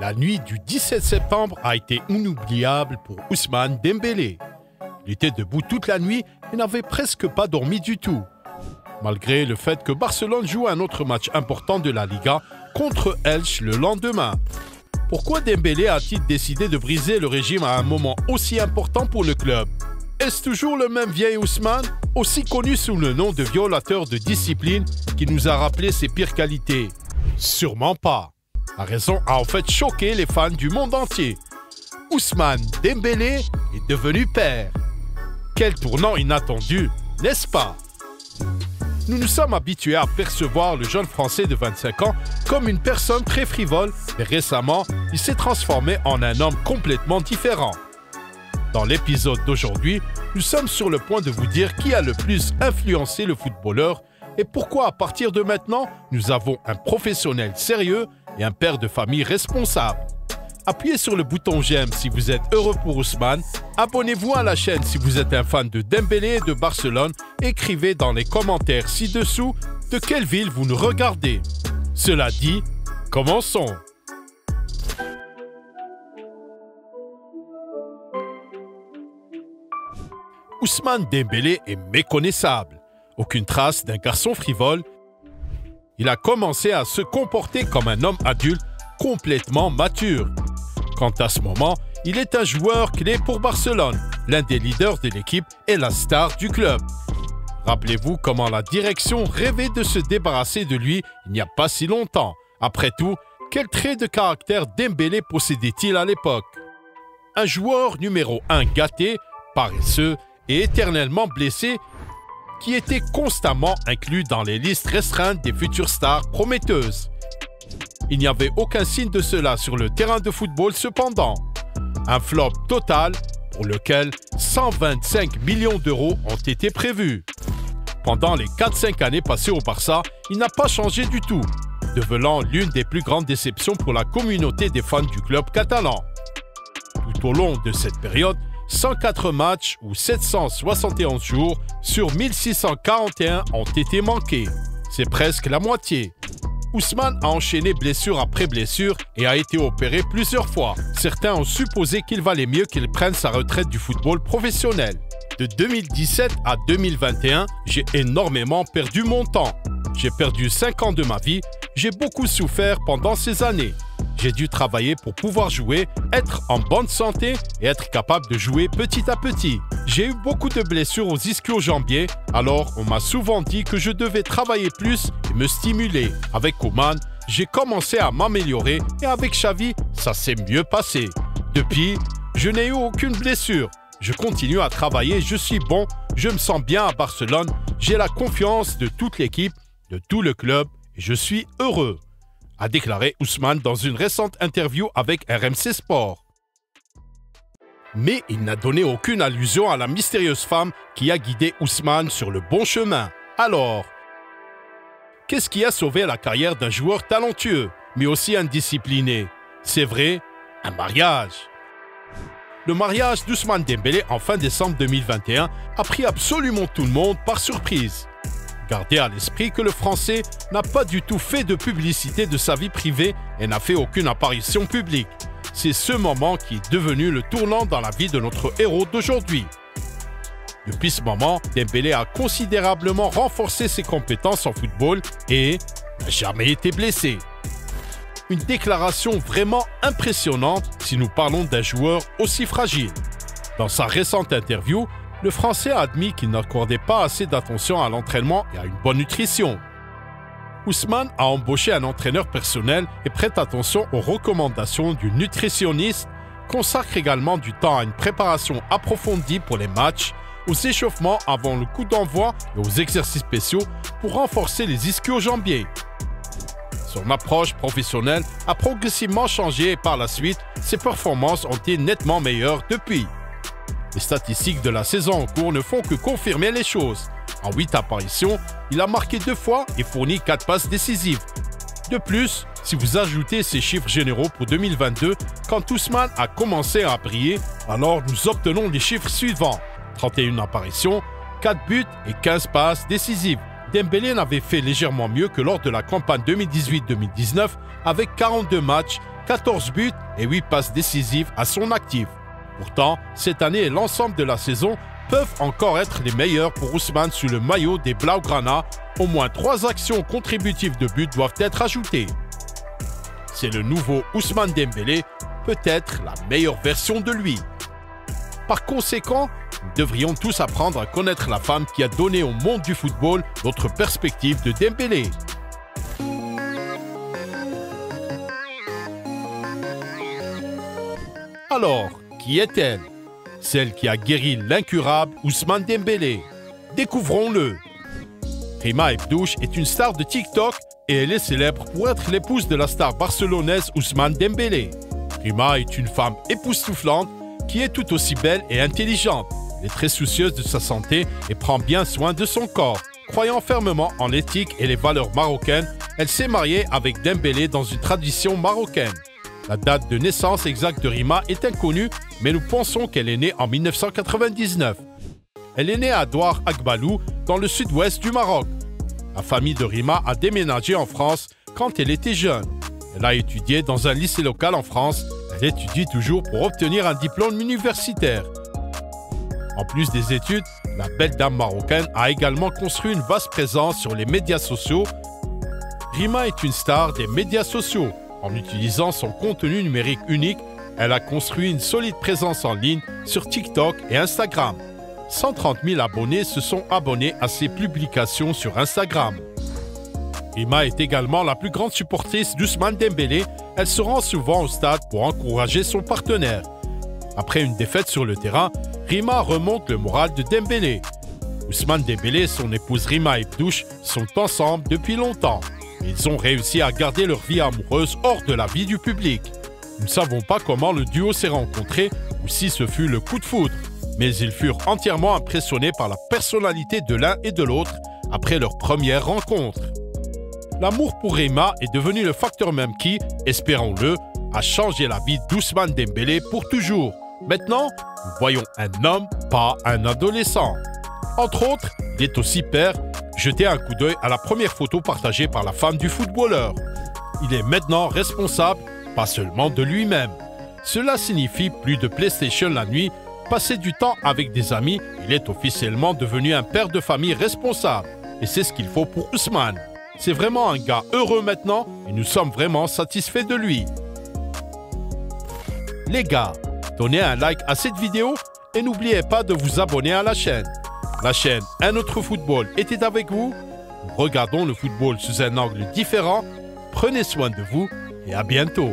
La nuit du 17 septembre a été inoubliable pour Ousmane Dembélé. Il était debout toute la nuit et n'avait presque pas dormi du tout. Malgré le fait que Barcelone joue un autre match important de la Liga contre Elche le lendemain. Pourquoi Dembélé a-t-il décidé de briser le régime à un moment aussi important pour le club? Est-ce toujours le même vieil Ousmane, aussi connu sous le nom de violateur de discipline, qui nous a rappelé ses pires qualités? Sûrement pas. La raison a en fait choqué les fans du monde entier. Ousmane Dembélé est devenu père. Quel tournant inattendu, n'est-ce pas? Nous nous sommes habitués à percevoir le jeune Français de 25 ans comme une personne très frivole, mais récemment, il s'est transformé en un homme complètement différent. Dans l'épisode d'aujourd'hui, nous sommes sur le point de vous dire qui a le plus influencé le footballeur et pourquoi à partir de maintenant, nous avons un professionnel sérieux et un père de famille responsable. Appuyez sur le bouton j'aime si vous êtes heureux pour Ousmane. Abonnez-vous à la chaîne si vous êtes un fan de Dembélé et de Barcelone. Écrivez dans les commentaires ci-dessous de quelle ville vous nous regardez. Cela dit, commençons. Ousmane Dembélé est méconnaissable. Aucune trace d'un garçon frivole. Il a commencé à se comporter comme un homme adulte complètement mature. Quant à ce moment, il est un joueur clé pour Barcelone, l'un des leaders de l'équipe et la star du club. Rappelez-vous comment la direction rêvait de se débarrasser de lui il n'y a pas si longtemps. Après tout, quel trait de caractère Dembélé possédait-il à l'époque? Un joueur numéro 1 gâté, paresseux et éternellement blessé, qui était constamment inclus dans les listes restreintes des futures stars prometteuses. Il n'y avait aucun signe de cela sur le terrain de football cependant. Un flop total pour lequel 125 millions d'euros ont été prévus. Pendant les 4-5 années passées au Barça, il n'a pas changé du tout, devenant l'une des plus grandes déceptions pour la communauté des fans du club catalan. Tout au long de cette période, 104 matchs ou 771 jours sur 1641 ont été manqués. C'est presque la moitié. Ousmane a enchaîné blessure après blessure et a été opéré plusieurs fois. Certains ont supposé qu'il valait mieux qu'il prenne sa retraite du football professionnel. De 2017 à 2021, j'ai énormément perdu mon temps. J'ai perdu 5 ans de ma vie. J'ai beaucoup souffert pendant ces années. J'ai dû travailler pour pouvoir jouer, être en bonne santé et être capable de jouer petit à petit. J'ai eu beaucoup de blessures aux ischio-jambiers, alors on m'a souvent dit que je devais travailler plus et me stimuler. Avec Koeman, j'ai commencé à m'améliorer et avec Xavi, ça s'est mieux passé. Depuis, je n'ai eu aucune blessure. Je continue à travailler, je suis bon, je me sens bien à Barcelone, j'ai la confiance de toute l'équipe, de tout le club et je suis heureux, a déclaré Ousmane dans une récente interview avec RMC Sport. Mais il n'a donné aucune allusion à la mystérieuse femme qui a guidé Ousmane sur le bon chemin. Alors, qu'est-ce qui a sauvé la carrière d'un joueur talentueux, mais aussi indiscipliné? C'est vrai, un mariage. Le mariage d'Ousmane Dembélé en fin décembre 2021 a pris absolument tout le monde par surprise. Gardez à l'esprit que le Français n'a pas du tout fait de publicité de sa vie privée et n'a fait aucune apparition publique. C'est ce moment qui est devenu le tournant dans la vie de notre héros d'aujourd'hui. Depuis ce moment, Dembélé a considérablement renforcé ses compétences en football et n'a jamais été blessé. Une déclaration vraiment impressionnante si nous parlons d'un joueur aussi fragile. Dans sa récente interview, le Français a admis qu'il n'accordait pas assez d'attention à l'entraînement et à une bonne nutrition. Ousmane a embauché un entraîneur personnel et prête attention aux recommandations du nutritionniste, consacre également du temps à une préparation approfondie pour les matchs, aux échauffements avant le coup d'envoi et aux exercices spéciaux pour renforcer les ischio-jambiers. Son approche professionnelle a progressivement changé et par la suite, ses performances ont été nettement meilleures depuis. Les statistiques de la saison en cours ne font que confirmer les choses. En 8 apparitions, il a marqué 2 fois et fourni 4 passes décisives. De plus, si vous ajoutez ces chiffres généraux pour 2022, quand Ousmane a commencé à briller, alors nous obtenons les chiffres suivants. 31 apparitions, 4 buts et 15 passes décisives. Dembélé n'avait fait légèrement mieux que lors de la campagne 2018-2019 avec 42 matchs 14 buts et 8 passes décisives à son actif. Pourtant, cette année et l'ensemble de la saison peuvent encore être les meilleurs pour Ousmane sous le maillot des Blaugrana. Au moins 3 actions contributives de but doivent être ajoutées. C'est le nouveau Ousmane Dembélé, peut-être la meilleure version de lui. Par conséquent, nous devrions tous apprendre à connaître la femme qui a donné au monde du football notre perspective de Dembélé. Alors, qui est-elle? Celle qui a guéri l'incurable Ousmane Dembélé. Découvrons-le. Rima Ebdouche est une star de TikTok et elle est célèbre pour être l'épouse de la star barcelonaise Ousmane Dembélé. Rima est une femme époustouflante qui est tout aussi belle et intelligente. Elle est très soucieuse de sa santé et prend bien soin de son corps. Croyant fermement en l'éthique et les valeurs marocaines, elle s'est mariée avec Dembélé dans une tradition marocaine. La date de naissance exacte de Rima est inconnue, mais nous pensons qu'elle est née en 1999. Elle est née à Douar Akbalou, dans le sud-ouest du Maroc. La famille de Rima a déménagé en France quand elle était jeune. Elle a étudié dans un lycée local en France. Elle étudie toujours pour obtenir un diplôme universitaire. En plus des études, la belle dame marocaine a également construit une vaste présence sur les médias sociaux. Rima est une star des médias sociaux. En utilisant son contenu numérique unique, elle a construit une solide présence en ligne sur TikTok et Instagram. 130 000 abonnés se sont abonnés à ses publications sur Instagram. Rima est également la plus grande supportrice d'Ousmane Dembélé. Elle se rend souvent au stade pour encourager son partenaire. Après une défaite sur le terrain, Rima remonte le moral de Dembélé. Ousmane Dembélé et son épouse Rima Ebdouche sont ensemble depuis longtemps. Ils ont réussi à garder leur vie amoureuse hors de la vie du public. Nous ne savons pas comment le duo s'est rencontré ou si ce fut le coup de foudre, mais ils furent entièrement impressionnés par la personnalité de l'un et de l'autre après leur première rencontre. L'amour pour Rima est devenu le facteur même qui, espérons-le, a changé la vie d'Ousmane Dembélé pour toujours. Maintenant, nous voyons un homme, pas un adolescent. Entre autres, il est aussi père. Jetez un coup d'œil à la première photo partagée par la femme du footballeur. Il est maintenant responsable, pas seulement de lui-même. Cela signifie plus de PlayStation la nuit, passer du temps avec des amis. Il est officiellement devenu un père de famille responsable. Et c'est ce qu'il faut pour Ousmane. C'est vraiment un gars heureux maintenant et nous sommes vraiment satisfaits de lui. Les gars, donnez un like à cette vidéo et n'oubliez pas de vous abonner à la chaîne. La chaîne Un autre football était avec vous. Nous regardons le football sous un angle différent. Prenez soin de vous et à bientôt.